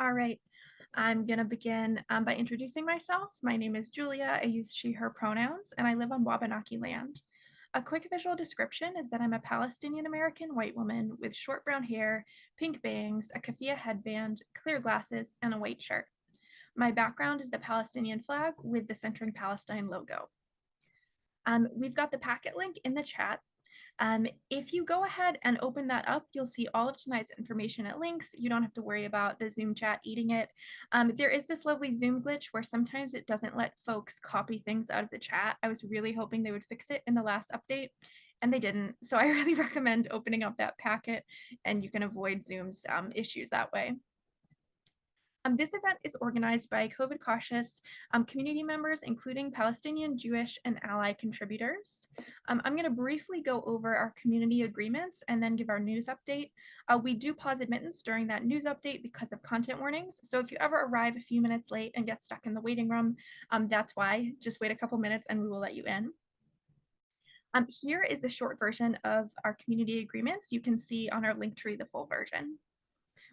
All right, I'm going to begin by introducing myself. My name is Julia. I use she, her pronouns, and I live on Wabanaki land. A quick visual description is that I'm a Palestinian American white woman with short brown hair, pink bangs, a keffiyeh headband, clear glasses, and a white shirt. My background is the Palestinian flag with the Centering Palestine logo. We've got the packet link in the chat. If you go ahead and open that up, you'll see all of tonight's information at links. You don't have to worry about the Zoom chat eating it. There is this lovely Zoom glitch where sometimes it doesn't let folks copy things out of the chat. I was really hoping they would fix it in the last update, and they didn't. So I really recommend opening up that packet, and you can avoid Zoom's issues that way. This event is organized by COVID cautious community members, including Palestinian, Jewish, and ally contributors. I'm going to briefly go over our community agreements and then give our news update. We do pause admittance during that news update because of content warnings. So if you ever arrive a few minutes late and get stuck in the waiting room, that's why. Just wait a couple minutes and we will let you in. Here is the short version of our community agreements. You can see on our link tree the full version.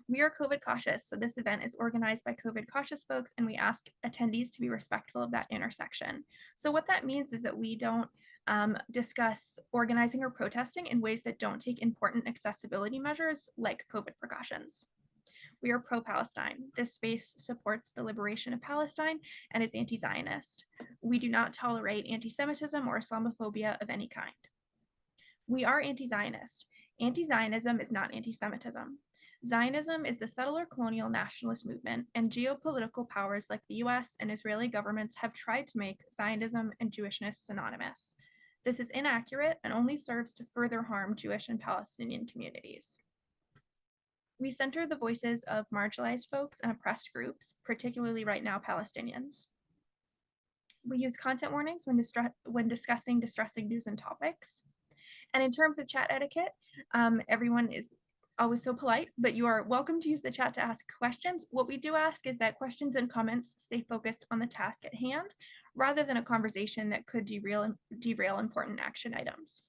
We are COVID cautious, so this event is organized by COVID cautious folks, and we ask attendees to be respectful of that intersection. So what that means is that we don't discuss organizing or protesting in ways that don't take important accessibility measures like COVID precautions. We are pro-Palestine. This space supports the liberation of Palestine and is anti-Zionist. We do not tolerate anti-Semitism or Islamophobia of any kind. We are anti-Zionist. Anti-Zionism is not anti-Semitism. Zionism is the settler colonial nationalist movement, and geopolitical powers like the US and Israeli governments have tried to make Zionism and Jewishness synonymous. This is inaccurate and only serves to further harm Jewish and Palestinian communities. We center the voices of marginalized folks and oppressed groups, particularly right now Palestinians. We use content warnings when discussing distressing news and topics. And in terms of chat etiquette, everyone is always so polite, but you are welcome to use the chat to ask questions. What we do ask is that questions and comments stay focused on the task at hand, rather than a conversation that could derail important action items.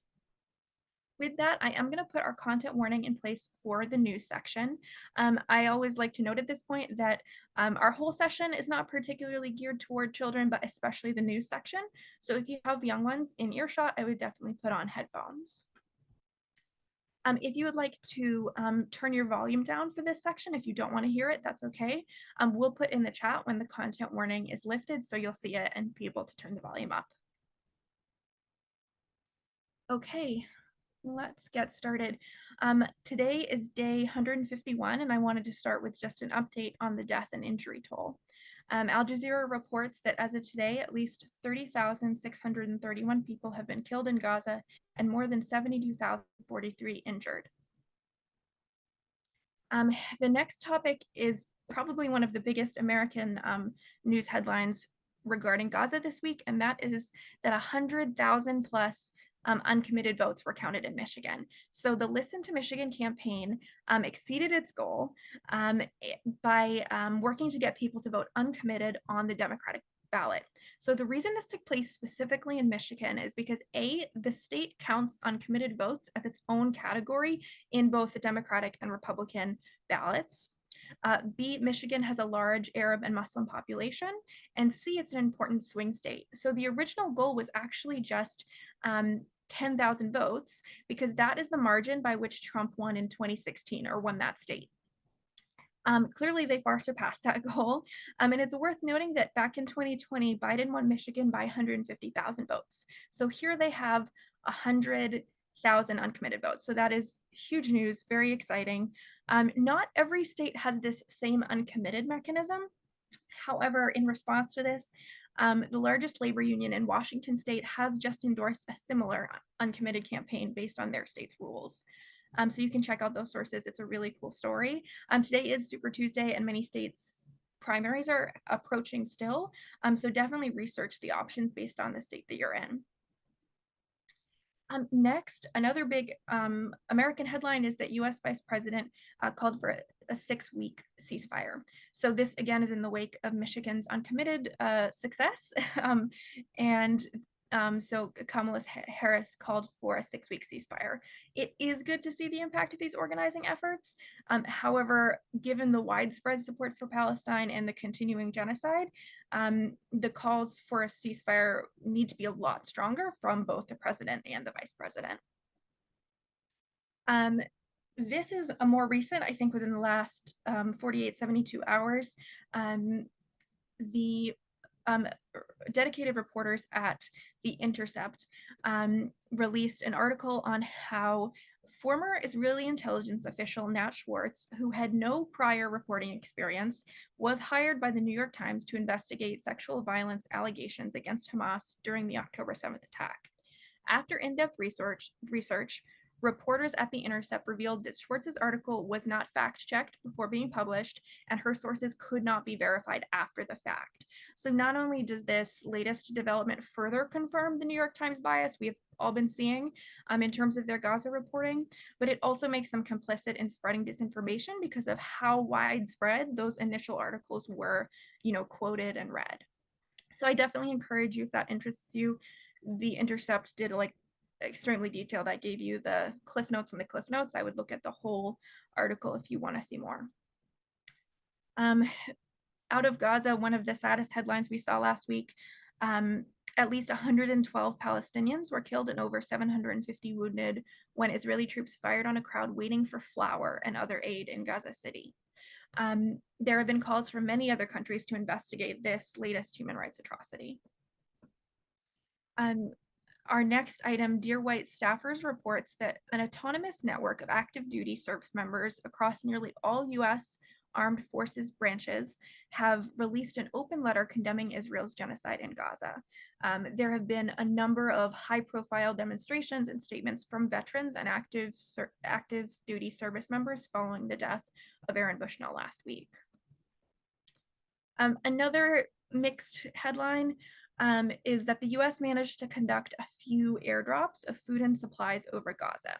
With that, I am going to put our content warning in place for the news section. I always like to note at this point that our whole session is not particularly geared toward children, but especially the news section. So if you have young ones in earshot, I would definitely put on headphones. If you would like to turn your volume down for this section, if you don't want to hear it, that's okay. We'll put in the chat when the content warning is lifted, so you'll see it and be able to turn the volume up. Okay, let's get started. Today is day 151, and I wanted to start with just an update on the death and injury toll. Al Jazeera reports that as of today, at least 30,631 people have been killed in Gaza and more than 72,043 injured. The next topic is probably one of the biggest American news headlines regarding Gaza this week, and that is that 100,000 plus uncommitted votes were counted in Michigan. So the Listen to Michigan campaign exceeded its goal by working to get people to vote uncommitted on the Democratic ballot. So the reason this took place specifically in Michigan is because A, the state counts uncommitted votes as its own category in both the Democratic and Republican ballots. B, Michigan has a large Arab and Muslim population, and C, it's an important swing state. So the original goal was actually just 10,000 votes, because that is the margin by which Trump won in 2016, or won that state. Clearly, they far surpassed that goal. And it's worth noting that back in 2020, Biden won Michigan by 150,000 votes. So here they have 100,000 uncommitted votes. So that is huge news, very exciting. Not every state has this same uncommitted mechanism. However, in response to this, the largest labor union in Washington state has just endorsed a similar uncommitted campaign based on their state's rules. So you can check out those sources. It's a really cool story. Today is Super Tuesday, and many states' primaries are approaching still. So definitely research the options based on the state that you're in. Next, another big American headline is that US Vice President called for a 6-week ceasefire. So this again is in the wake of Michigan's uncommitted success. And So Kamala Harris called for a 6-week ceasefire. It is good to see the impact of these organizing efforts. However, given the widespread support for Palestine and the continuing genocide, the calls for a ceasefire need to be a lot stronger from both the president and the vice president. This is a more recent, I think within the last 48, 72 hours. The dedicated reporters at The Intercept released an article on how former Israeli intelligence official Nat Schwartz, who had no prior reporting experience, was hired by the New York Times to investigate sexual violence allegations against Hamas during the October 7th attack. After in-depth research, reporters at The Intercept revealed that Schwartz's article was not fact-checked before being published, and her sources could not be verified after the fact. So not only does this latest development further confirm the New York Times bias we have all been seeing in terms of their Gaza reporting, but it also makes them complicit in spreading disinformation because of how widespread those initial articles were, quoted and read. So I definitely encourage you, if that interests you. The Intercept did extremely detailed. I gave you the cliff notes and the cliff notes. I would look at the whole article if you want to see more. Out of Gaza, one of the saddest headlines we saw last week, at least 112 Palestinians were killed and over 750 wounded when Israeli troops fired on a crowd waiting for flour and other aid in Gaza City. There have been calls from many other countries to investigate this latest human rights atrocity. Our next item, Dear White Staffers reports that an autonomous network of active duty service members across nearly all U.S. armed forces branches have released an open letter condemning Israel's genocide in Gaza. There have been a number of high-profile demonstrations and statements from veterans and active duty service members following the death of Aaron Bushnell last week. Another mixed headline is that the US managed to conduct a few airdrops of food and supplies over Gaza.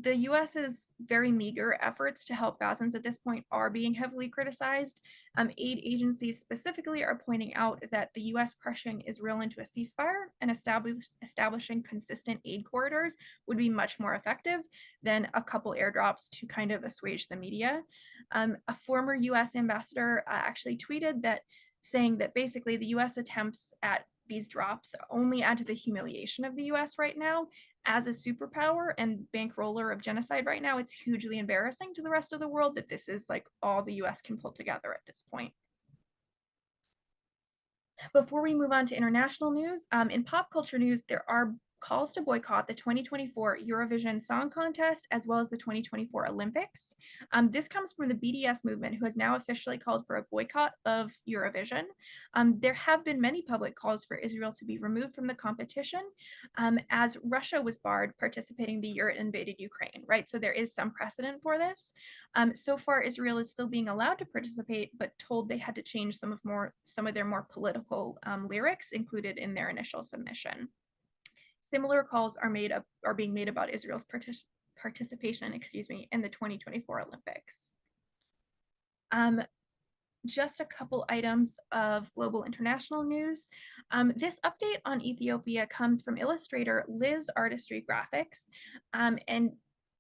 The US's very meager efforts to help Gazans at this point are being heavily criticized. Aid agencies specifically are pointing out that the US pressuring Israel into a ceasefire and establishing consistent aid corridors would be much more effective than a couple airdrops to kind of assuage the media. A former US ambassador actually tweeted that, saying that basically the US attempts at these drops only add to the humiliation of the US right now. As a superpower and bankroller of genocide right now, it's hugely embarrassing to the rest of the world that this is all the US can pull together at this point. Before we move on to international news, in pop culture news, there are calls to boycott the 2024 Eurovision Song Contest as well as the 2024 Olympics. This comes from the BDS movement, who has now officially called for a boycott of Eurovision. There have been many public calls for Israel to be removed from the competition, as Russia was barred participating the year it invaded Ukraine, right? So there is some precedent for this. So far, Israel is still being allowed to participate, but told they had to change some of their more political lyrics included in their initial submission. Similar calls are being made about Israel's participation, in the 2024 Olympics. Just a couple items of global international news. This update on Ethiopia comes from illustrator Liz Artistry Graphics, and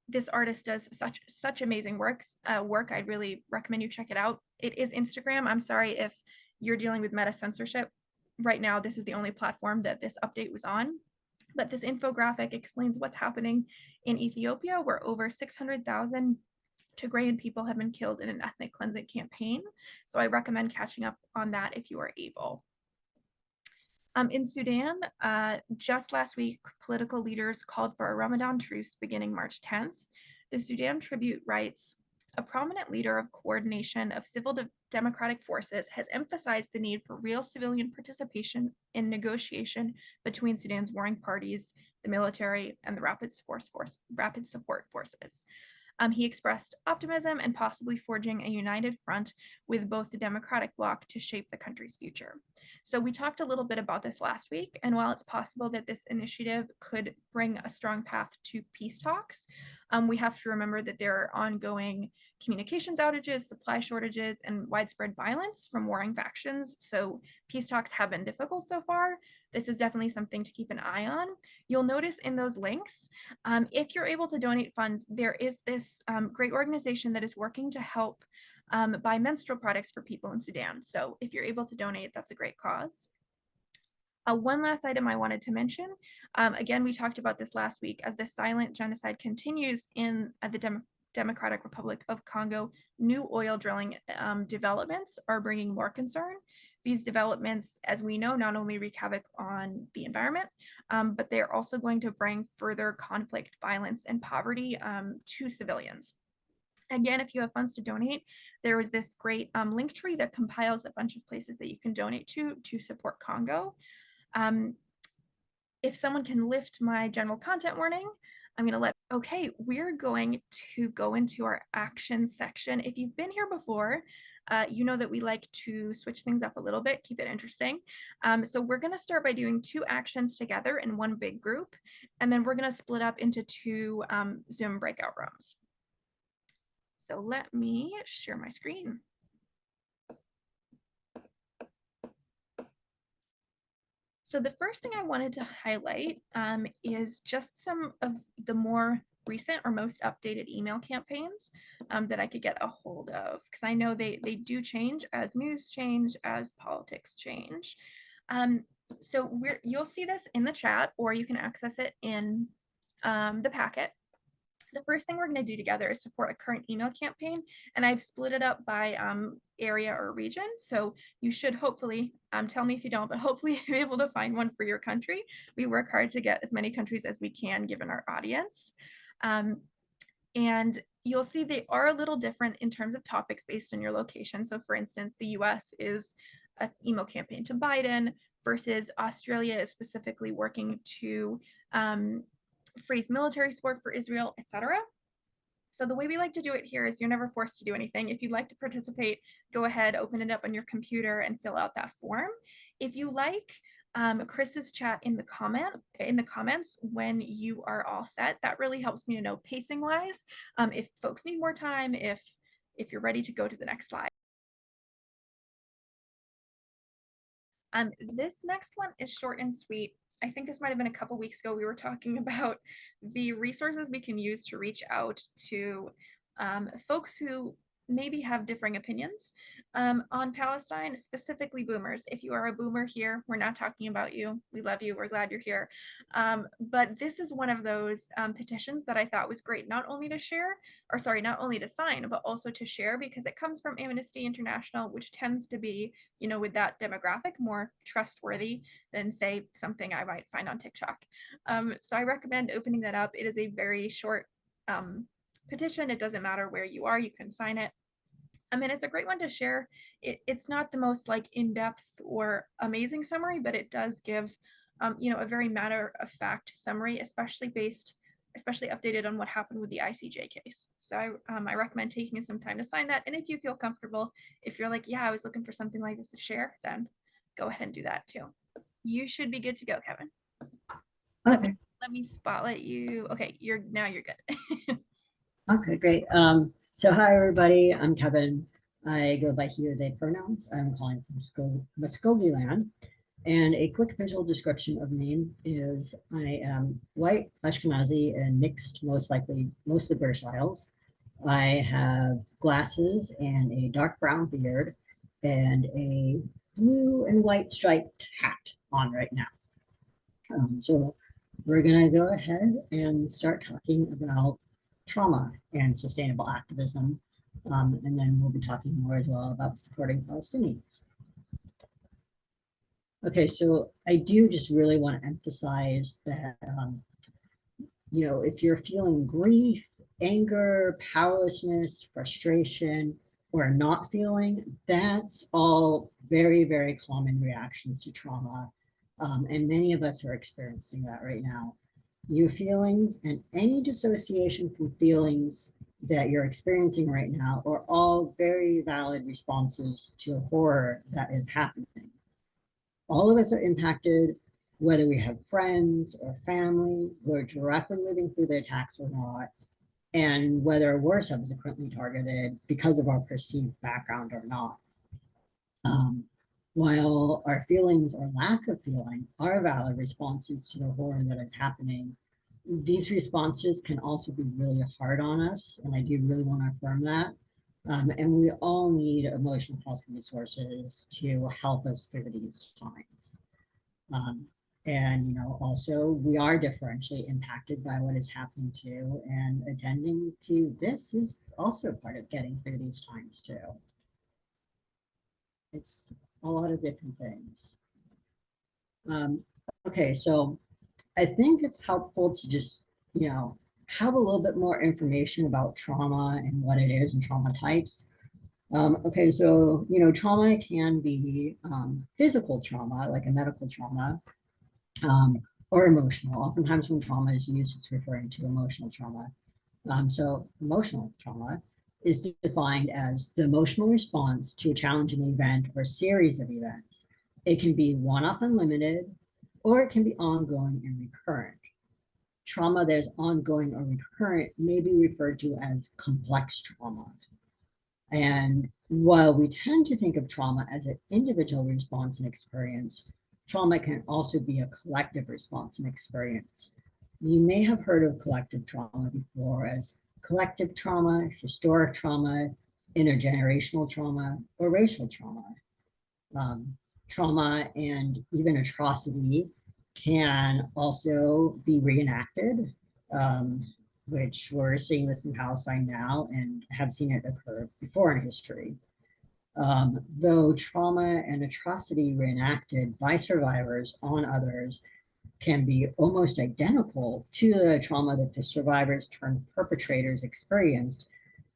this artist does such amazing work. I'd really recommend you check it out. It is Instagram. I'm sorry if you're dealing with meta censorship. Right now, this is the only platform that this update was on. But this infographic explains what's happening in Ethiopia, where over 600,000 Tigrayan people have been killed in an ethnic cleansing campaign. So I recommend catching up on that if you are able. In Sudan, just last week, political leaders called for a Ramadan truce beginning March 10th. The Sudan Tribune writes, a prominent leader of coordination of civil democratic forces has emphasized the need for real civilian participation in negotiation between Sudan's warring parties, the military, and the rapid support forces. He expressed optimism and possibly forging a united front with both the Democratic bloc to shape the country's future. So we talked a little bit about this last week, and while it's possible that this initiative could bring a strong path to peace talks, we have to remember that there are ongoing communications outages, supply shortages, and widespread violence from warring factions. So peace talks have been difficult so far. This is definitely something to keep an eye on. You'll notice in those links, if you're able to donate funds, there is this great organization that is working to help buy menstrual products for people in Sudan. So if you're able to donate, that's a great cause. One last item I wanted to mention, again, we talked about this last week, as the silent genocide continues in the Democratic Republic of Congo, new oil drilling developments are bringing more concern. These developments, as we know, not only wreak havoc on the environment, but they're also going to bring further conflict, violence, and poverty to civilians. Again, if you have funds to donate, there is this great link tree that compiles a bunch of places that you can donate to support Congo. If someone can lift my general content warning, I'm going to okay, we're going to go into our action section. If you've been here before, you know that we like to switch things up a little bit, keep it interesting. So we're going to start by doing 2 actions together in one big group, and then we're going to split up into 2 Zoom breakout rooms. So let me share my screen. So the first thing I wanted to highlight is just some of the more recent or most updated email campaigns that I could get a hold of, because I know they do change as news change, as politics change. So you'll see this in the chat, or you can access it in the packet. The first thing we're going to do together is support a current email campaign, and I've split it up by area or region. So you should hopefully, tell me if you don't, but hopefully be able to find one for your country. We work hard to get as many countries as we can given our audience. And you'll see they are a little different in terms of topics based on your location. So for instance, the US is an email campaign to Biden versus Australia is specifically working to freeze military support for Israel, etc. So the way we like to do it here is you're never forced to do anything. If you'd like to participate, go ahead, open it up on your computer and fill out that form. If you like Chris's chat in the comments when you are all set, that really helps me to know pacing wise, if folks need more time, if you're ready to go to the next slide. This next one is short and sweet. I think this might have been a couple weeks ago. We were talking about the resources we can use to reach out to folks who maybe have differing opinions on Palestine, specifically boomers. If you are a boomer here, we're not talking about you. We love you. We're glad you're here. But this is one of those petitions that I thought was great, not only to share, or sorry, not only to sign, but also to share, because it comes from Amnesty International, which tends to be, you know, with that demographic, more trustworthy than say something I might find on TikTok. So I recommend opening that up. It is a very short petition. It doesn't matter where you are, you can sign it. I mean, it's a great one to share. It's not the most like in-depth or amazing summary, but it does give, you know, a very matter-of-fact summary, especially updated on what happened with the ICJ case. So I recommend taking some time to sign that. And if you feel comfortable, if you're like, yeah, I was looking for something like this to share, then go ahead and do that too. You should be good to go, Kevin. Okay. Let me spotlight you. Okay, you're good. Okay, great. So hi everybody, I'm Kevin. I go by he or they pronouns. I'm calling from Muskogee land. And a quick visual description of me is I am white, Ashkenazi, and mixed, mostly British Isles. I have glasses and a dark brown beard and a blue and white striped hat on right now. So we're going to go ahead and start talking about trauma and sustainable activism. And then we'll be talking more as well about supporting Palestinians. Okay, so I do just really want to emphasize that, you know, if you're feeling grief, anger, powerlessness, frustration, or not feeling, that's all very, very common reactions to trauma. And many of us are experiencing that right now. Your feelings and any dissociation from feelings that you're experiencing right now are all very valid responses to horror that is happening. All of us are impacted, whether we have friends or family who are directly living through the attacks or not. and whether we're subsequently targeted because of our perceived background or not. Um, while our feelings or lack of feeling are valid responses to the horror that is happening, these responses can also be really hard on us. And I do really want to affirm that. And we all need emotional health resources to help us through these times. Um, and also we are differentially impacted by what is happening too, and attending to this is also part of getting through these times too. It's a lot of different things. Um, okay, so I think it's helpful to just, have a little bit more information about trauma and what it is and trauma types. Okay, so, trauma can be physical trauma, like a medical trauma, um, or emotional. Oftentimes when trauma is used, it's referring to emotional trauma. So emotional trauma is defined as the emotional response to a challenging event or series of events. It can be one-off and limited, or it can be ongoing and recurrent. Trauma that is ongoing or recurrent may be referred to as complex trauma. And while we tend to think of trauma as an individual response and experience, trauma can also be a collective response and experience. You may have heard of collective trauma before as collective trauma, historic trauma, intergenerational trauma, or racial trauma. Trauma and even atrocity can also be reenacted, um, which we're seeing this in Palestine now and have seen it occur before in history. Though trauma and atrocity reenacted by survivors on others can be almost identical to the trauma that the survivors turned perpetrators experienced,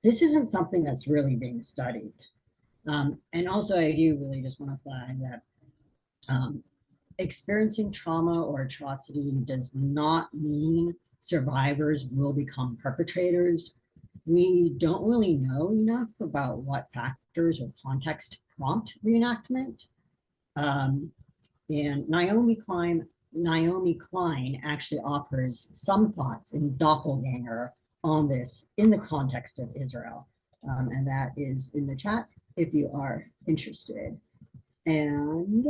this isn't something that's really being studied. And also, I do really just want to flag that um, experiencing trauma or atrocity does not mean survivors will become perpetrators. We don't really know enough about what factors or context prompt reenactment. Um, and Naomi Klein actually offers some thoughts in Doppelganger on this in the context of Israel. And that is in the chat if you are interested. And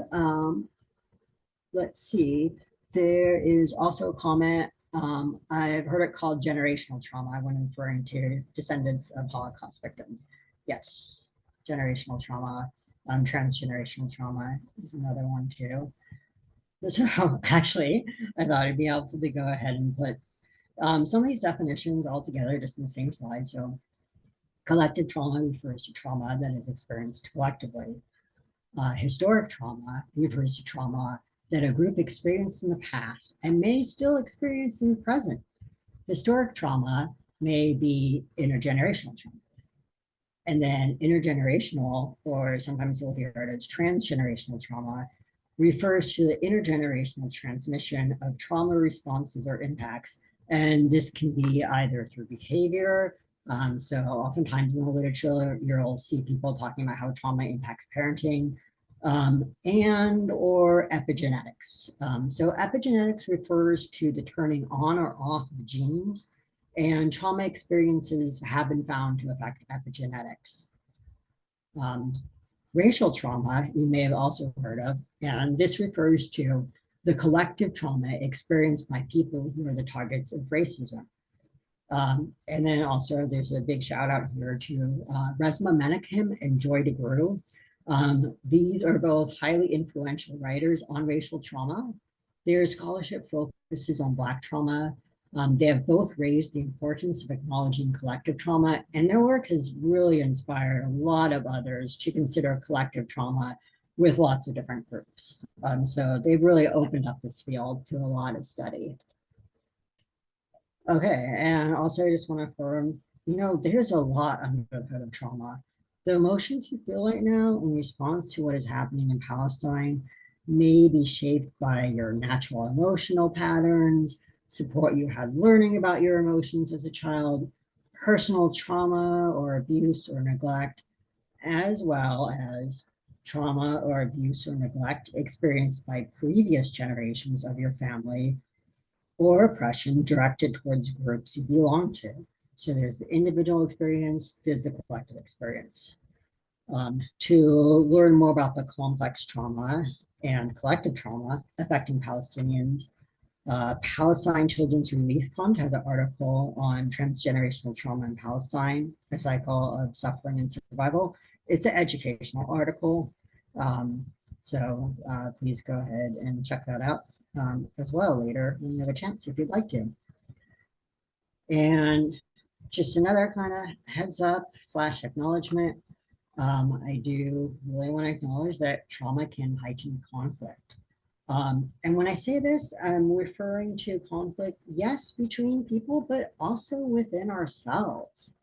let's see, there is also a comment. I've heard it called generational trauma when referring to descendants of Holocaust victims. Yes, generational trauma. Transgenerational trauma is another one too. So actually, I thought it'd be helpful to go ahead and put some of these definitions all together just in the same slide. So collective trauma refers to trauma that is experienced collectively. Historic trauma refers to trauma that a group experienced in the past and may still experience in the present. Historic trauma may be intergenerational trauma. And then intergenerational, or sometimes you'll hear it as transgenerational trauma, refers to the intergenerational transmission of trauma responses or impacts. And this can be either through behavior. So oftentimes in the literature, you'll see people talking about how trauma impacts parenting, and or epigenetics. So epigenetics refers to the turning on or off of genes, and trauma experiences have been found to affect epigenetics. Racial trauma, you may have also heard of, and this refers to the collective trauma experienced by people who are the targets of racism. And then also there's a big shout out here to Resmaa Menakem and Joy DeGruy. These are both highly influential writers on racial trauma. Their scholarship focuses on Black trauma. They have both raised the importance of acknowledging collective trauma, and their work has really inspired a lot of others to consider collective trauma with lots of different groups. So they've really opened up this field to a lot of study. Okay, and also I just want to affirm, there's a lot under the hood of trauma. The emotions you feel right now in response to what is happening in Palestine may be shaped by your natural emotional patterns, support you had learning about your emotions as a child, personal trauma or abuse or neglect, as well as trauma or abuse or neglect experienced by previous generations of your family or oppression directed towards groups you belong to. So there's the individual experience, there's the collective experience. To learn more about the complex trauma and collective trauma affecting Palestinians, Palestine Children's Relief Fund has an article on transgenerational trauma in Palestine, a cycle of suffering and survival. It's an educational article. Please go ahead and check that out as well later when you have a chance if you'd like to. And just another kind of heads up / acknowledgement. I do really want to acknowledge that trauma can heighten conflict. And when I say this, I'm referring to conflict, yes, between people, but also within ourselves.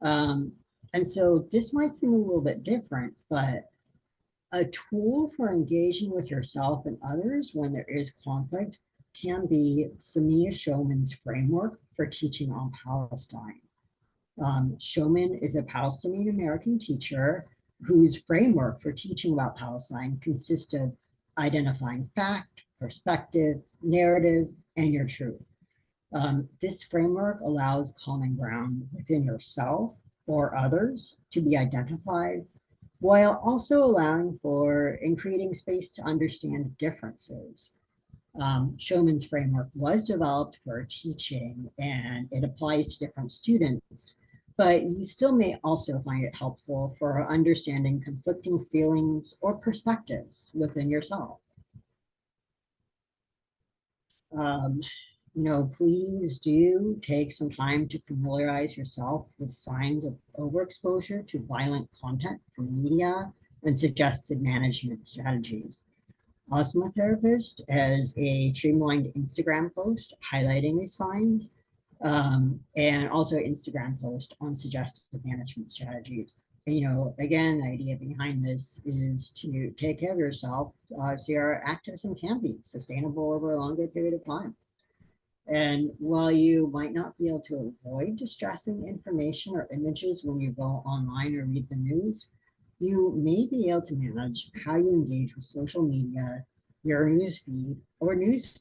Um, and so this might seem a little bit different, but a tool for engaging with yourself and others when there is conflict can be Samia Showman's framework for teaching on Palestine. Showman is a Palestinian American teacher whose framework for teaching about Palestine consists of identifying fact, perspective, narrative, and your truth. This framework allows common ground within yourself or others to be identified, while also allowing for and creating space to understand differences. Showman's framework was developed for teaching and it applies to different students, but you still may also find it helpful for understanding conflicting feelings or perspectives within yourself. Um, Please do take some time to familiarize yourself with signs of overexposure to violent content from media and suggested management strategies. Asthma Therapist has a streamlined Instagram post highlighting these signs, and also an Instagram post on suggested management strategies. And, again, the idea behind this is to take care of yourself so your activism can be sustainable over a longer period of time. And while you might not be able to avoid distressing information or images when you go online or read the news, you may be able to manage how you engage with social media, your news feed, or news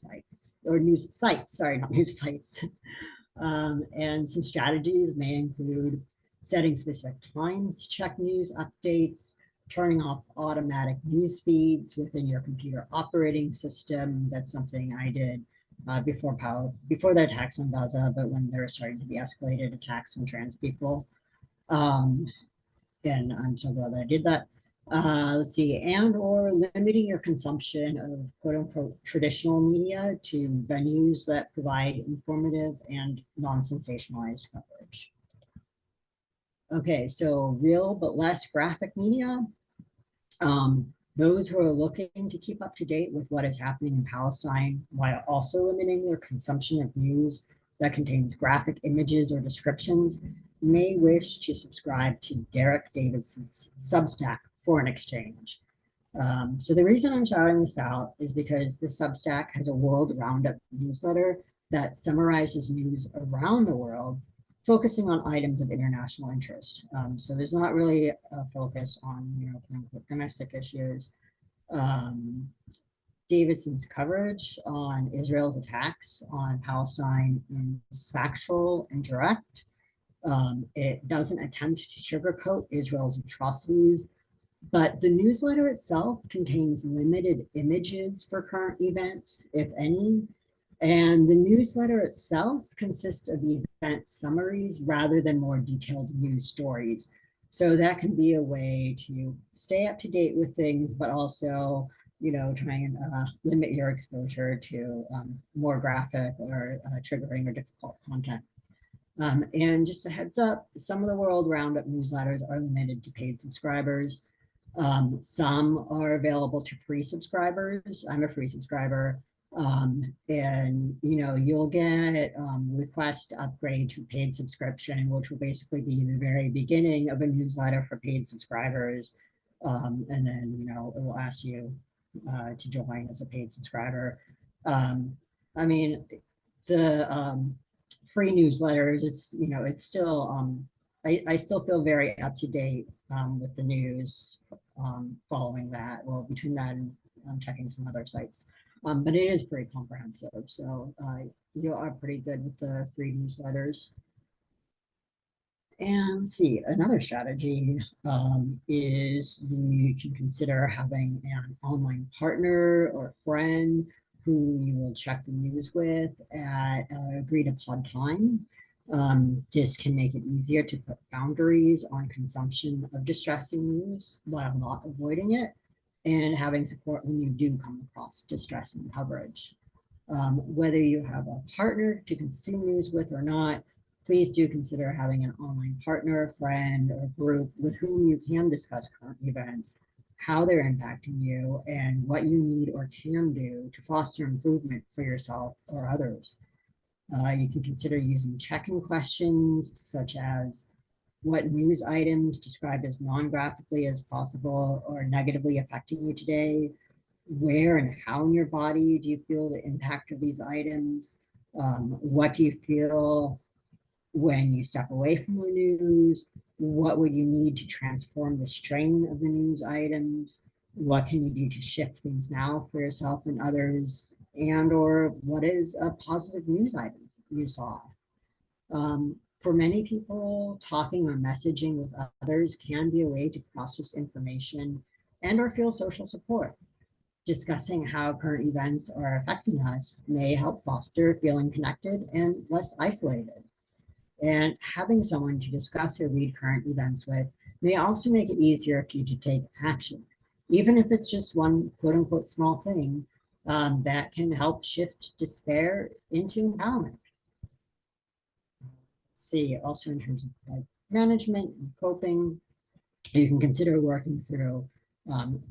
sites, sorry, not news sites. And some strategies may include setting specific times to check news updates, turning off automatic news feeds within your computer operating system. That's something I did before the attacks on Gaza, but when there were starting to be escalated attacks on trans people. And I'm so glad that I did that. Let's see, and or limiting your consumption of quote unquote traditional media to venues that provide informative and non-sensationalized coverage. Okay, so real but less graphic media. Those who are looking to keep up to date with what is happening in Palestine while also limiting their consumption of news that contains graphic images or descriptions may wish to subscribe to Derek Davidson's Substack for an exchange. So the reason I'm shouting this out is because this Substack has a world roundup newsletter that summarizes news around the world, focusing on items of international interest. So there's not really a focus on, domestic issues. Davidson's coverage on Israel's attacks on Palestine is factual and direct. It doesn't attempt to sugarcoat Israel's atrocities, but the newsletter itself contains limited images for current events, if any, and the newsletter itself consists of event summaries rather than more detailed news stories. So that can be a way to stay up to date with things, but also, try and limit your exposure to more graphic or triggering or difficult content. And just a heads up, some of the World Roundup newsletters are limited to paid subscribers. Some are available to free subscribers. I'm a free subscriber. And you'll get request to upgrade to paid subscription, which will basically be the very beginning of a newsletter for paid subscribers. And then, it will ask you to join as a paid subscriber. I mean, the free newsletters, it's still, I still feel very up to date with the news following that. Well, between that and checking some other sites. But it is pretty comprehensive. So you are pretty good with the free newsletters. And let's see, another strategy is you can consider having an online partner or friend who you will check the news with at agreed upon time. This can make it easier to put boundaries on consumption of distressing news while not avoiding it, and having support when you do come across distressing coverage. Whether you have a partner to consume news with or not, please do consider having an online partner, friend, or group with whom you can discuss current events, how they're impacting you, and what you need or can do to foster improvement for yourself or others. You can consider using check-in questions such as what news items described as non-graphically as possible or negatively affecting you today, where and how in your body do you feel the impact of these items? What do you feel when you step away from the news? What would you need to transform the strain of the news items? What can you do to shift things now for yourself and others? And or what is a positive news item you saw? For many people, talking or messaging with others can be a way to process information and or feel social support. Discussing how current events are affecting us may help foster feeling connected and less isolated. And having someone to discuss or read current events with may also make it easier for you to take action, even if it's just one quote unquote small thing that can help shift despair into empowerment. See, also in terms of like management and coping, you can consider working through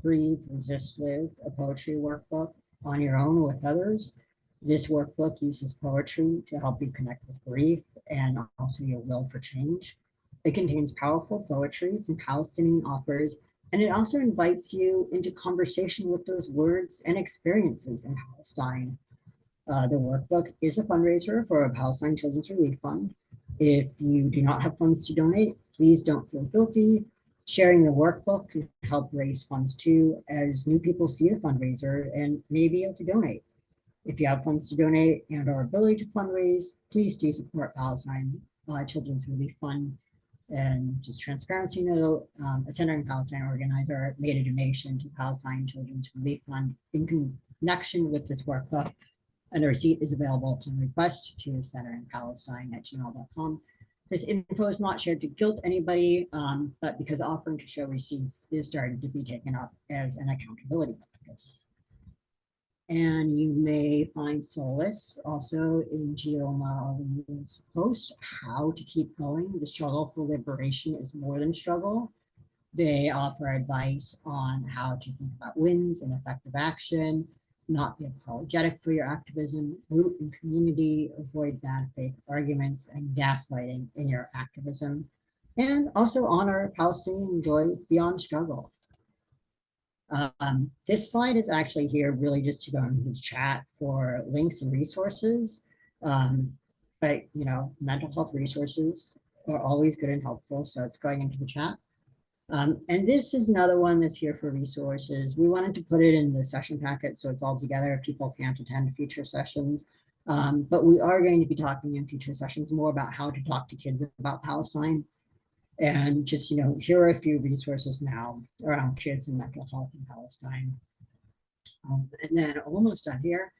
Breathe, Resist, Live, a poetry workbook on your own or with others. This workbook uses poetry to help you connect with grief and also your will for change. It contains powerful poetry from Palestinian authors, and it also invites you into conversation with those words and experiences in Palestine. The workbook is a fundraiser for a Palestine Children's Relief Fund. If you do not have funds to donate, please don't feel guilty. Sharing the workbook can help raise funds too, as new people see the fundraiser and may be able to donate. If you have funds to donate and our ability to fundraise, please do support Palestine Children's Relief Fund. And just transparency note, a Centering Palestine organizer made a donation to Palestine Children's Relief Fund in connection with this workbook, and a receipt is available upon request to centeringpalestine@gmail.com. This info is not shared to guilt anybody, but because offering to show receipts is starting to be taken up as an accountability practice. And you may find solace also in Gioma Ali's post, How to Keep Going. The struggle for liberation is more than struggle. They offer advice on how to think about wins and effective action, not be apologetic for your activism, root in community, avoid bad faith arguments and gaslighting in your activism, and also honor Palestinian joy beyond struggle. This slide is actually here really just to go into the chat for links and resources. But you know, mental health resources are always good and helpful, so it's going into the chat. And this is another one that's here for resources. We wanted to put it in the session packet so it's all together if people can't attend future sessions. But we are going to be talking in future sessions more about how to talk to kids about Palestine. And just, you know, here are a few resources now around kids and mental health in Palestine. And then almost done here.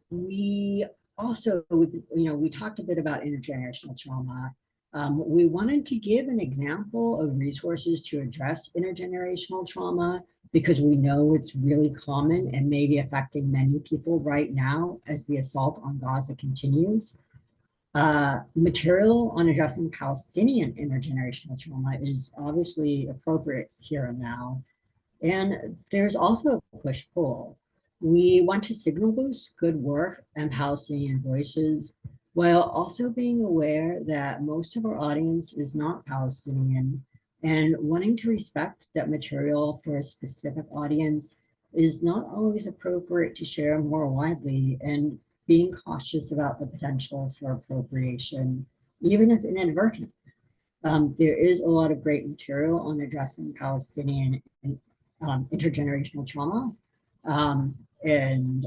We also, you know, we talked a bit about intergenerational trauma. We wanted to give an example of resources to address intergenerational trauma because we know it's really common and maybe affecting many people right now as the assault on Gaza continues. Material on addressing Palestinian intergenerational trauma is obviously appropriate here and now. And there's also a push-pull. We want to signal boost good work and Palestinian voices, while also being aware that most of our audience is not Palestinian, and wanting to respect that material for a specific audience is not always appropriate to share more widely, and being cautious about the potential for appropriation, even if inadvertent. There is a lot of great material on addressing Palestinian intergenerational trauma. And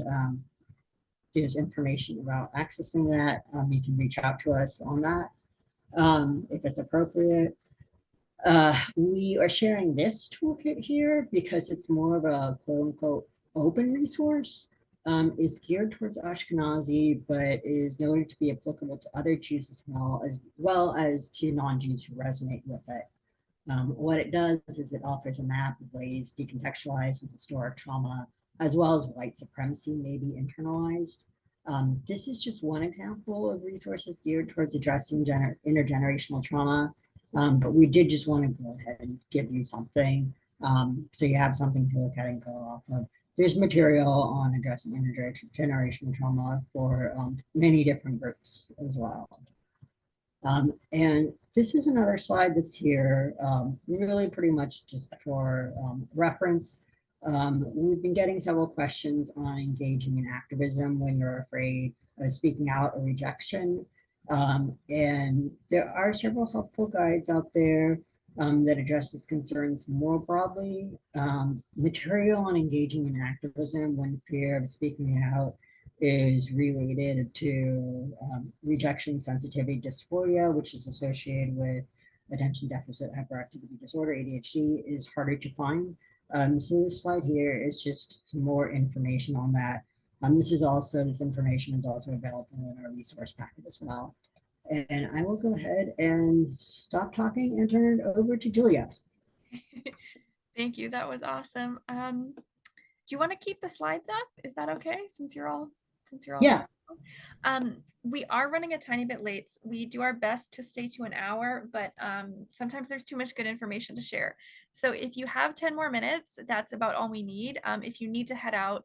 there's information about accessing that. You can reach out to us on that. if it's appropriate. We are sharing this toolkit here because it's more of a quote unquote open resource. It's geared towards Ashkenazi, but is noted to be applicable to other Jews as well as to non-Jews who resonate with it. What it does is it offers a map of ways decontextualized historic trauma, as well as white supremacy, may be internalized. This is just one example of resources geared towards addressing intergenerational trauma, but we did just want to go ahead and give you something so you have something to look at and go off of. There's material on addressing intergenerational trauma for many different groups as well. And this is another slide that's here, really pretty much just for reference. We've been getting several questions on engaging in activism when you're afraid of speaking out or rejection. And there are several helpful guides out there that address these concerns more broadly. Material on engaging in activism when fear of speaking out is related to rejection sensitivity dysphoria, which is associated with attention deficit hyperactivity disorder, ADHD, is harder to find. So this slide here is just some more information on that. This information is also available in our resource packet as well. And I will go ahead and stop talking and turn it over to Julia. Thank you. That was awesome. Do you want to keep the slides up? Is that okay? Since you're all Yeah. We are running a tiny bit late. We do our best to stay to an hour, but sometimes there's too much good information to share. So if you have 10 more minutes, that's about all we need. If you need to head out,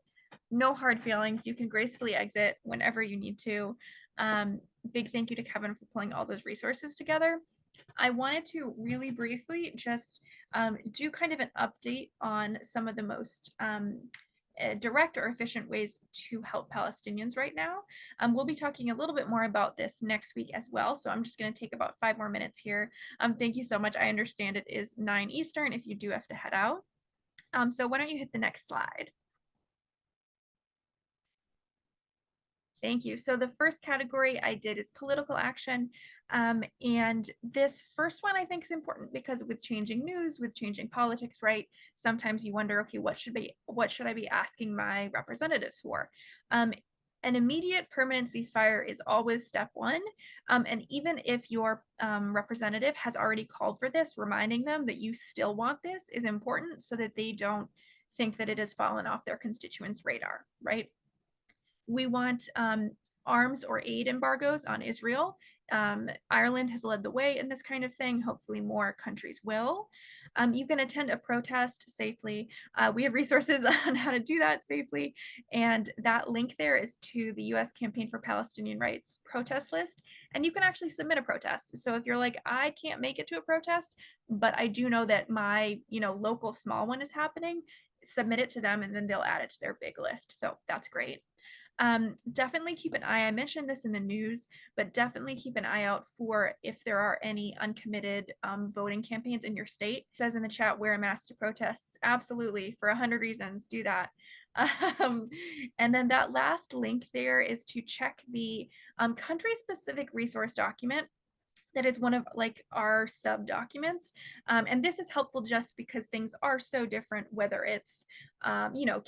no hard feelings. You can gracefully exit whenever you need to. Big thank you to Kevin for pulling all those resources together. I wanted to really briefly just do kind of an update on some of the most direct or efficient ways to help Palestinians right now. We'll be talking a little bit more about this next week as well. So I'm just going to take about 5 more minutes here. Thank you so much. I understand it is 9 Eastern if you do have to head out. So why don't you hit the next slide? Thank you. So the first category I did is political action. And this first one I think is important because with changing news, with changing politics, right? Sometimes you wonder, okay, what should I be asking my representatives for? An immediate permanent ceasefire is always step one. And even if your representative has already called for this, reminding them that you still want this is important so that they don't think that it has fallen off their constituents' radar, right? We want arms or aid embargoes on Israel. Ireland has led the way in this kind of thing. Hopefully more countries will. You can attend a protest safely. We have resources on how to do that safely. And that link there is to the US Campaign for Palestinian Rights protest list. And you can actually submit a protest. So if you're like, I can't make it to a protest, but I do know that my, local small one is happening, submit it to them and then they'll add it to their big list. So that's great. Definitely keep an eye. I mentioned this in the news, but definitely keep an eye out for if there are any uncommitted voting campaigns in your state. It says in the chat, wear a mask to protests. Absolutely, for 100 reasons, do that. And then that last link there is to check the country-specific resource document that is one of like our sub documents. And this is helpful just because things are so different, whether it's,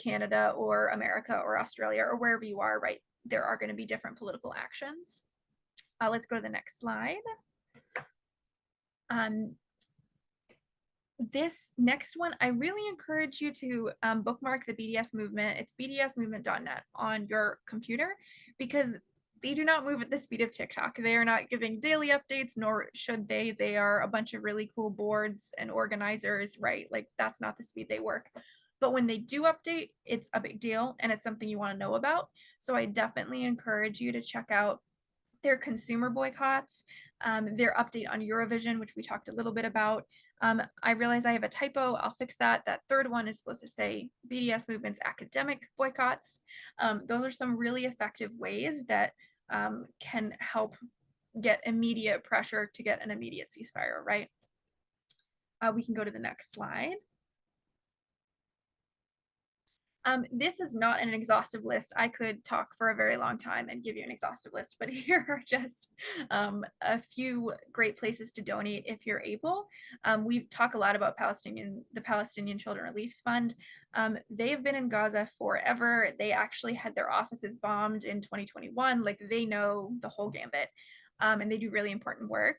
Canada or America or Australia or wherever you are, right? There are going to be different political actions. Let's go to the next slide. This next one, I really encourage you to bookmark the BDS movement. It's bdsmovement.net on your computer because they do not move at the speed of TikTok. They are not giving daily updates, nor should they. They are a bunch of really cool boards and organizers, right? Like that's not the speed they work. But when they do update, it's a big deal and it's something you want to know about. So I definitely encourage you to check out their consumer boycotts, their update on Eurovision, which we talked a little bit about. I realize I have a typo. I'll fix that. That third one is supposed to say BDS movement's academic boycotts. Those are some really effective ways that can help get immediate pressure to get an immediate ceasefire, right? We can go to the next slide. This is not an exhaustive list. I could talk for a very long time and give you an exhaustive list, but here are just a few great places to donate if you're able. We talk a lot about the Palestinian Children Relief Fund. They have been in Gaza forever. They actually had their offices bombed in 2021. Like they know the whole gambit, and they do really important work.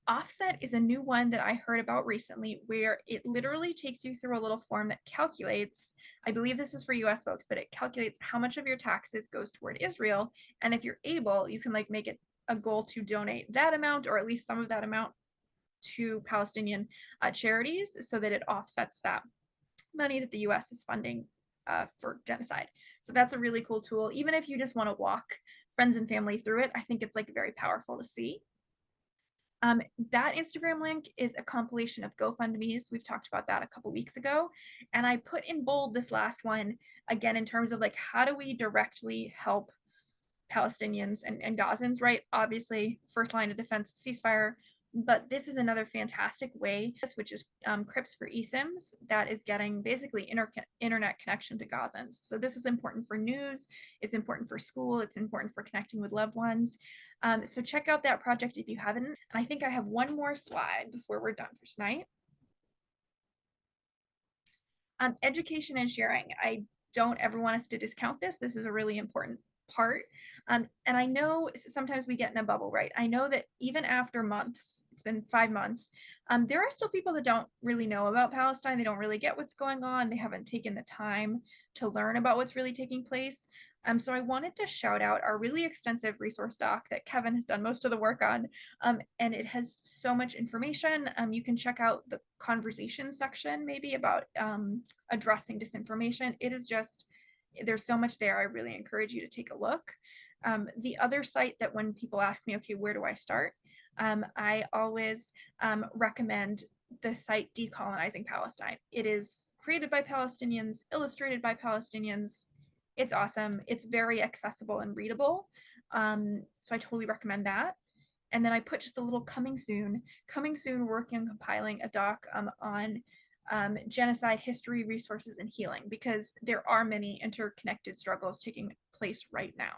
Offset is a new one that I heard about recently where it literally takes you through a little form that calculates, I believe this is for US folks, but it calculates how much of your taxes goes toward Israel. And if you're able, you can like make it a goal to donate that amount or at least some of that amount to Palestinian charities so that it offsets that money that the US is funding for genocide. So that's a really cool tool. Even if you just want to walk friends and family through it, I think it's like very powerful to see. That Instagram link is a compilation of GoFundMe's. We've talked about that a couple weeks ago. And I put in bold this last one, again, in terms of like, how do we directly help Palestinians and Gazans, right? Obviously, first line of defense, ceasefire. But this is another fantastic way, which is Crips for eSIMs, that is getting basically internet connection to Gazans. So this is important for news, it's important for school, it's important for connecting with loved ones. So check out that project if you haven't. And I think I have one more slide before we're done for tonight. Education and sharing. I don't ever want us to discount this. This is a really important part. And I know sometimes we get in a bubble, right? I know that even after months, it's been 5 months, there are still people that don't really know about Palestine. They don't really get what's going on. They haven't taken the time to learn about what's really taking place. So I wanted to shout out our really extensive resource doc that Kevin has done most of the work on. And it has so much information. You can check out the conversation section maybe about addressing disinformation. It is just, there's so much there. I really encourage you to take a look. The other site that when people ask me, okay, where do I start? I always recommend the site Decolonizing Palestine. It is created by Palestinians, illustrated by Palestinians. It's awesome. It's very accessible and readable. So I totally recommend that. And then I put just a little coming soon, working on compiling a doc on genocide history, resources, and healing, because there are many interconnected struggles taking place right now.